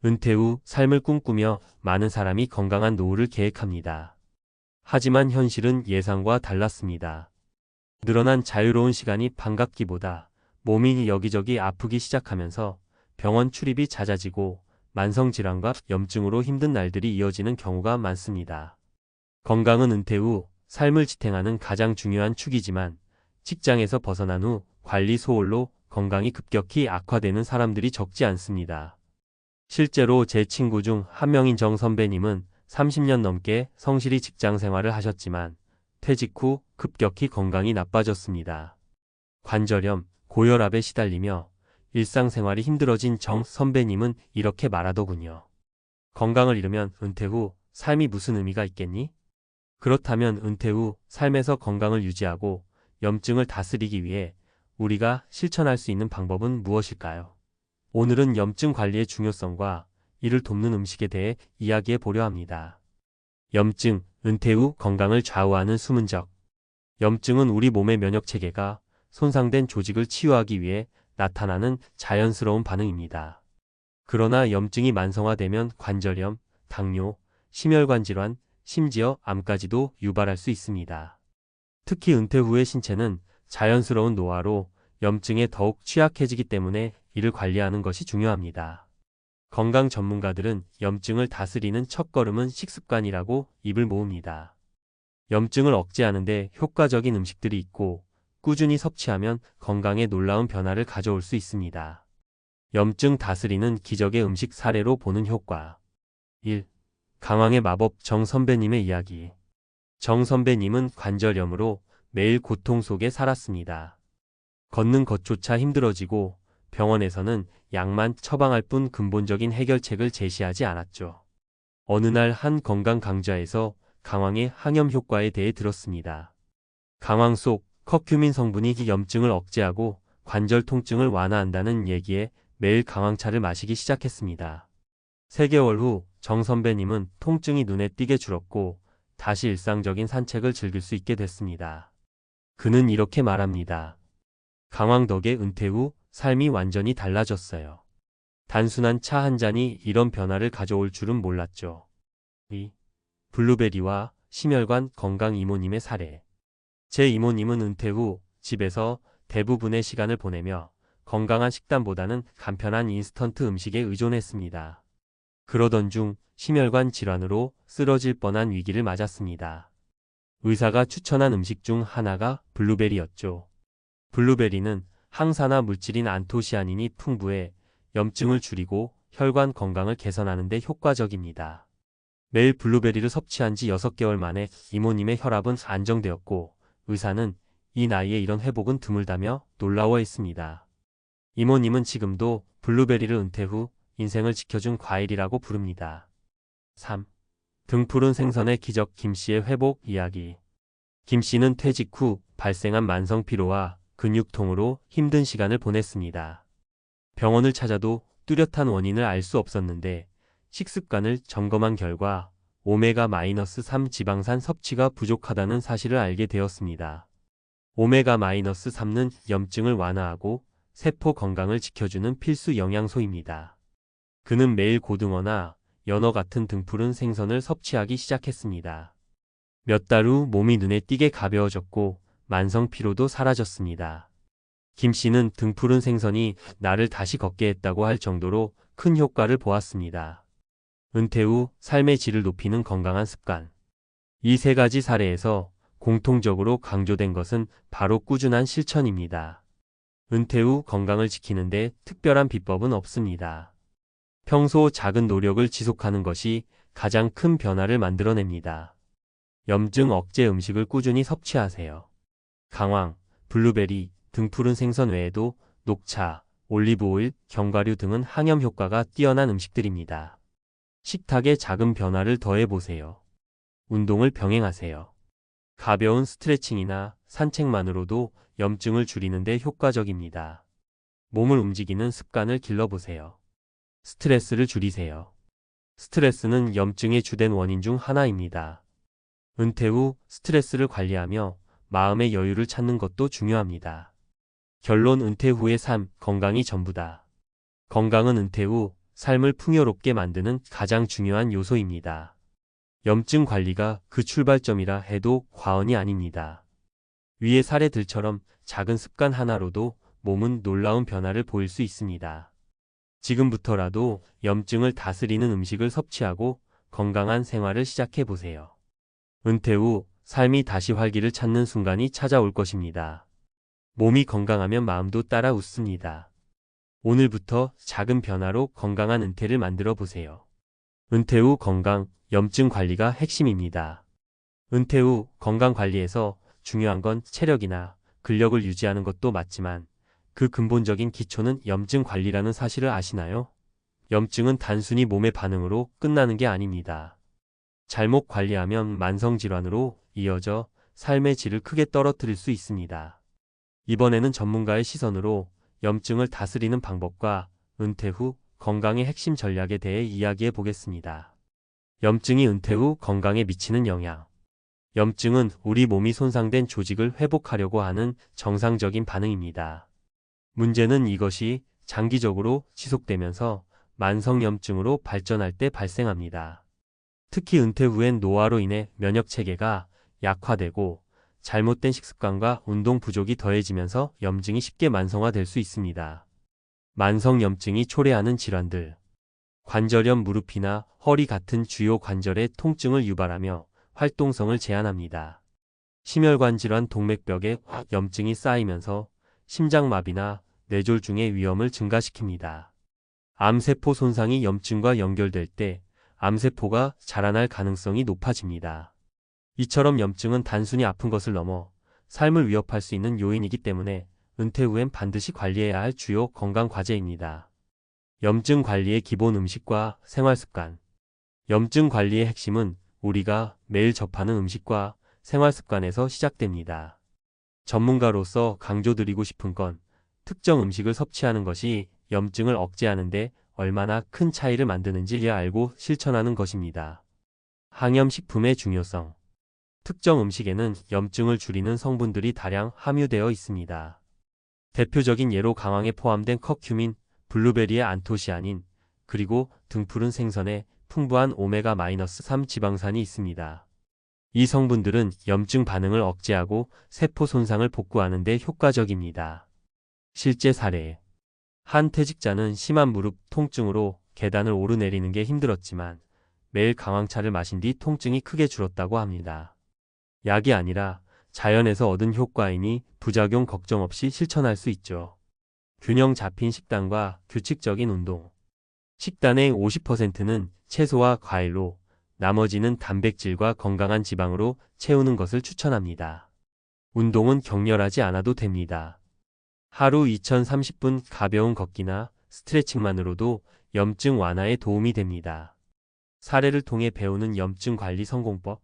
은퇴 후 삶을 꿈꾸며 많은 사람이 건강한 노후를 계획합니다. 하지만 현실은 예상과 달랐습니다. 늘어난 자유로운 시간이 반갑기보다 몸이 여기저기 아프기 시작하면서 병원 출입이 잦아지고 만성질환과 염증으로 힘든 날들이 이어지는 경우가 많습니다. 건강은 은퇴 후 삶을 지탱하는 가장 중요한 축이지만 직장에서 벗어난 후 관리 소홀로 건강이 급격히 악화되는 사람들이 적지 않습니다. 실제로 제 친구 중 한 명인 정 선배님은 30년 넘게 성실히 직장 생활을 하셨지만 퇴직 후 급격히 건강이 나빠졌습니다. 관절염, 고혈압에 시달리며 일상생활이 힘들어진 정 선배님은 이렇게 말하더군요. 건강을 잃으면 은퇴 후 삶이 무슨 의미가 있겠니? 그렇다면 은퇴 후 삶에서 건강을 유지하고 염증을 다스리기 위해 우리가 실천할 수 있는 방법은 무엇일까요? 오늘은 염증 관리의 중요성과 이를 돕는 음식에 대해 이야기해 보려 합니다. 염증, 은퇴 후 건강을 좌우하는 숨은 적. 염증은 우리 몸의 면역 체계가 손상된 조직을 치유하기 위해 나타나는 자연스러운 반응입니다. 그러나 염증이 만성화되면 관절염, 당뇨, 심혈관 질환, 심지어 암까지도 유발할 수 있습니다. 특히 은퇴 후의 신체는 자연스러운 노화로 염증에 더욱 취약해지기 때문에 이를 관리하는 것이 중요합니다. 건강 전문가들은 염증을 다스리는 첫걸음은 식습관이라고 입을 모읍니다. 염증을 억제하는 데 효과적인 음식들이 있고 꾸준히 섭취하면 건강에 놀라운 변화를 가져올 수 있습니다. 염증 다스리는 기적의 음식 사례로 보는 효과. 1. 강황의 마법 정 선배님의 이야기. 정 선배님은 관절염으로 매일 고통 속에 살았습니다. 걷는 것조차 힘들어지고 병원에서는 약만 처방할 뿐 근본적인 해결책을 제시하지 않았죠. 어느 날 한 건강 강좌에서 강황의 항염 효과에 대해 들었습니다. 강황 속 커큐민 성분이 염증을 억제하고 관절 통증을 완화한다는 얘기에 매일 강황차를 마시기 시작했습니다. 3개월 후 정 선배님은 통증이 눈에 띄게 줄었고 다시 일상적인 산책을 즐길 수 있게 됐습니다. 그는 이렇게 말합니다. 강황 덕에 은퇴 후 삶이 완전히 달라졌어요. 단순한 차 한 잔이 이런 변화를 가져올 줄은 몰랐죠. 2. 블루베리와 심혈관 건강 이모님의 사례. 제 이모님은 은퇴 후 집에서 대부분의 시간을 보내며 건강한 식단보다는 간편한 인스턴트 음식에 의존했습니다. 그러던 중 심혈관 질환으로 쓰러질 뻔한 위기를 맞았습니다. 의사가 추천한 음식 중 하나가 블루베리였죠. 블루베리는 항산화 물질인 안토시아닌이 풍부해 염증을 줄이고 혈관 건강을 개선하는 데 효과적입니다. 매일 블루베리를 섭취한 지 6개월 만에 이모님의 혈압은 안정되었고 의사는 이 나이에 이런 회복은 드물다며 놀라워했습니다. 이모님은 지금도 블루베리를 은퇴 후 인생을 지켜준 과일이라고 부릅니다. 3. 등푸른 생선의 기적 김씨의 회복 이야기. 김씨는 퇴직 후 발생한 만성 피로와 근육통으로 힘든 시간을 보냈습니다. 병원을 찾아도 뚜렷한 원인을 알 수 없었는데 식습관을 점검한 결과 오메가-3 지방산 섭취가 부족하다는 사실을 알게 되었습니다. 오메가-3는 염증을 완화하고 세포 건강을 지켜주는 필수 영양소입니다. 그는 매일 고등어나 연어 같은 등푸른 생선을 섭취하기 시작했습니다. 몇 달 후 몸이 눈에 띄게 가벼워졌고 만성 피로도 사라졌습니다. 김 씨는 등푸른 생선이 나를 다시 걷게 했다고 할 정도로 큰 효과를 보았습니다. 은퇴 후 삶의 질을 높이는 건강한 습관. 이 3가지 사례에서 공통적으로 강조된 것은 바로 꾸준한 실천입니다. 은퇴 후 건강을 지키는데 특별한 비법은 없습니다. 평소 작은 노력을 지속하는 것이 가장 큰 변화를 만들어냅니다. 염증 억제 음식을 꾸준히 섭취하세요. 강황, 블루베리, 등푸른 생선 외에도 녹차, 올리브오일, 견과류 등은 항염 효과가 뛰어난 음식들입니다. 식탁에 작은 변화를 더해보세요. 운동을 병행하세요. 가벼운 스트레칭이나 산책만으로도 염증을 줄이는 데 효과적입니다. 몸을 움직이는 습관을 길러보세요. 스트레스를 줄이세요. 스트레스는 염증의 주된 원인 중 하나입니다. 은퇴 후 스트레스를 관리하며 마음의 여유를 찾는 것도 중요합니다. 결론 은퇴 후의 삶, 건강이 전부다. 건강은 은퇴 후 삶을 풍요롭게 만드는 가장 중요한 요소입니다. 염증 관리가 그 출발점이라 해도 과언이 아닙니다. 위의 사례들처럼 작은 습관 하나로도 몸은 놀라운 변화를 보일 수 있습니다. 지금부터라도 염증을 다스리는 음식을 섭취하고 건강한 생활을 시작해 보세요. 은퇴 후 삶이 다시 활기를 찾는 순간이 찾아올 것입니다. 몸이 건강하면 마음도 따라 웃습니다. 오늘부터 작은 변화로 건강한 은퇴를 만들어 보세요. 은퇴 후 건강, 염증 관리가 핵심입니다. 은퇴 후 건강 관리에서 중요한 건 체력이나 근력을 유지하는 것도 맞지만 그 근본적인 기초는 염증 관리라는 사실을 아시나요? 염증은 단순히 몸의 반응으로 끝나는 게 아닙니다. 잘못 관리하면 만성질환으로 이어져 삶의 질을 크게 떨어뜨릴 수 있습니다. 이번에는 전문가의 시선으로 염증을 다스리는 방법과 은퇴 후 건강의 핵심 전략에 대해 이야기해 보겠습니다. 염증이 은퇴 후 건강에 미치는 영향. 염증은 우리 몸이 손상된 조직을 회복하려고 하는 정상적인 반응입니다. 문제는 이것이 장기적으로 지속되면서 만성염증으로 발전할 때 발생합니다. 특히 은퇴 후엔 노화로 인해 면역체계가 약화되고 잘못된 식습관과 운동 부족이 더해지면서 염증이 쉽게 만성화될 수 있습니다. 만성염증이 초래하는 질환들. 관절염, 무릎이나 허리 같은 주요 관절의 통증을 유발하며 활동성을 제한합니다. 심혈관 질환, 동맥벽에 염증이 쌓이면서 심장마비나 뇌졸중의 위험을 증가시킵니다. 암세포 손상이 염증과 연결될 때 암세포가 자라날 가능성이 높아집니다. 이처럼 염증은 단순히 아픈 것을 넘어 삶을 위협할 수 있는 요인이기 때문에 은퇴 후엔 반드시 관리해야 할 주요 건강 과제입니다. 염증 관리의 기본 음식과 생활습관. 염증 관리의 핵심은 우리가 매일 접하는 음식과 생활습관에서 시작됩니다. 전문가로서 강조드리고 싶은 건 특정 음식을 섭취하는 것이 염증을 억제하는 데 얼마나 큰 차이를 만드는지 알고 실천하는 것입니다. 항염식품의 중요성. 특정 음식에는 염증을 줄이는 성분들이 다량 함유되어 있습니다. 대표적인 예로 강황에 포함된 커큐민, 블루베리의 안토시아닌, 그리고 등푸른 생선에 풍부한 오메가-3 지방산이 있습니다. 이 성분들은 염증 반응을 억제하고 세포 손상을 복구하는 데 효과적입니다. 실제 사례. 한 퇴직자는 심한 무릎 통증으로 계단을 오르내리는 게 힘들었지만 매일 강황차를 마신 뒤 통증이 크게 줄었다고 합니다. 약이 아니라 자연에서 얻은 효과이니 부작용 걱정 없이 실천할 수 있죠. 균형 잡힌 식단과 규칙적인 운동. 식단의 50%는 채소와 과일로, 나머지는 단백질과 건강한 지방으로 채우는 것을 추천합니다. 운동은 격렬하지 않아도 됩니다. 하루 2030분 가벼운 걷기나 스트레칭만으로도 염증 완화에 도움이 됩니다. 사례를 통해 배우는 염증 관리 성공법.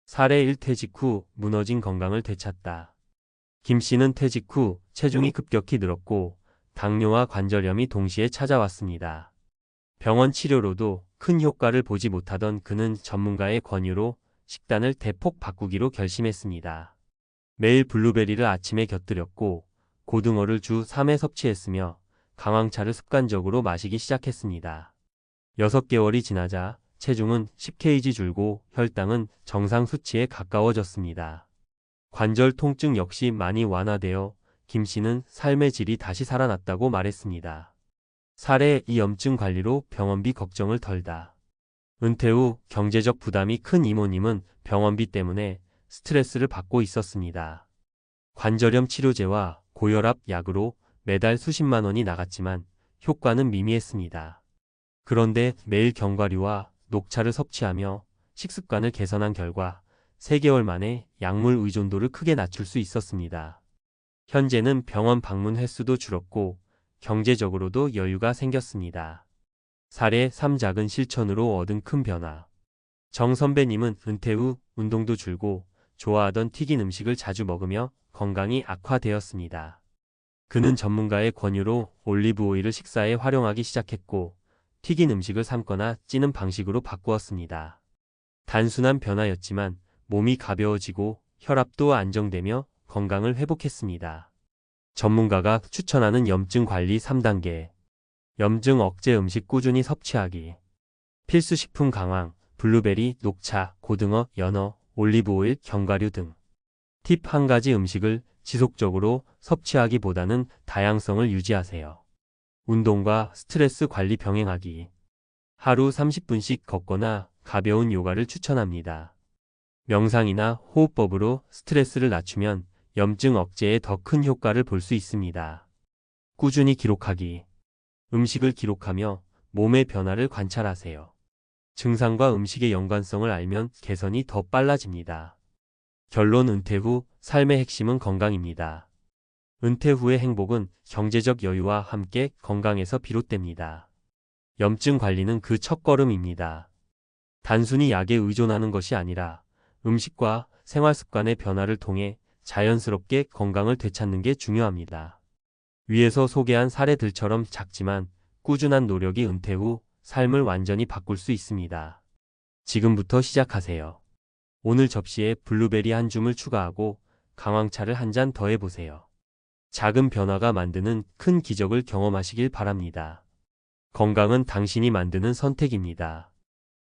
사례 1. 퇴직 후 무너진 건강을 되찾다. 김 씨는 퇴직 후 체중이 급격히 늘었고 당뇨와 관절염이 동시에 찾아왔습니다. 병원 치료로도 큰 효과를 보지 못하던 그는 전문가의 권유로 식단을 대폭 바꾸기로 결심했습니다. 매일 블루베리를 아침에 곁들였고 고등어를 주 3회 섭취했으며 강황차를 습관적으로 마시기 시작했습니다. 6개월이 지나자 체중은 10kg 줄고 혈당은 정상 수치에 가까워졌습니다. 관절 통증 역시 많이 완화되어 김 씨는 삶의 질이 다시 살아났다고 말했습니다. 사례 2. 염증 관리로 병원비 걱정을 덜다. 은퇴 후 경제적 부담이 큰 이모님은 병원비 때문에 스트레스를 받고 있었습니다. 관절염 치료제와 고혈압 약으로 매달 수십만 원이 나갔지만 효과는 미미했습니다. 그런데 매일 견과류와 녹차를 섭취하며 식습관을 개선한 결과 3개월 만에 약물 의존도를 크게 낮출 수 있었습니다. 현재는 병원 방문 횟수도 줄었고 경제적으로도 여유가 생겼습니다. 사례 3. 작은 실천으로 얻은 큰 변화. 정 선배님은 은퇴 후 운동도 줄고 좋아하던 튀긴 음식을 자주 먹으며 건강이 악화되었습니다. 그는 전문가의 권유로 올리브 오일을 식사에 활용하기 시작했고 튀긴 음식을 삶거나 찌는 방식으로 바꾸었습니다. 단순한 변화였지만 몸이 가벼워지고 혈압도 안정되며 건강을 회복했습니다. 전문가가 추천하는 염증 관리 3단계. 염증 억제 음식 꾸준히 섭취하기. 필수 식품 강황, 블루베리, 녹차, 고등어, 연어, 올리브오일, 견과류 등. 팁 한 가지 음식을 지속적으로 섭취하기보다는 다양성을 유지하세요. 운동과 스트레스 관리 병행하기. 하루 30분씩 걷거나 가벼운 요가를 추천합니다. 명상이나 호흡법으로 스트레스를 낮추면 염증 억제에 더 큰 효과를 볼 수 있습니다. 꾸준히 기록하기. 음식을 기록하며 몸의 변화를 관찰하세요. 증상과 음식의 연관성을 알면 개선이 더 빨라집니다. 결론 은퇴 후 삶의 핵심은 건강입니다. 은퇴 후의 행복은 경제적 여유와 함께 건강에서 비롯됩니다. 염증 관리는 그 첫걸음입니다. 단순히 약에 의존하는 것이 아니라 음식과 생활 습관의 변화를 통해 자연스럽게 건강을 되찾는 게 중요합니다. 위에서 소개한 사례들처럼 작지만 꾸준한 노력이 은퇴 후 삶을 완전히 바꿀 수 있습니다. 지금부터 시작하세요. 오늘 접시에 블루베리 한 줌을 추가하고 강황차를 한 잔 더해보세요. 작은 변화가 만드는 큰 기적을 경험하시길 바랍니다. 건강은 당신이 만드는 선택입니다.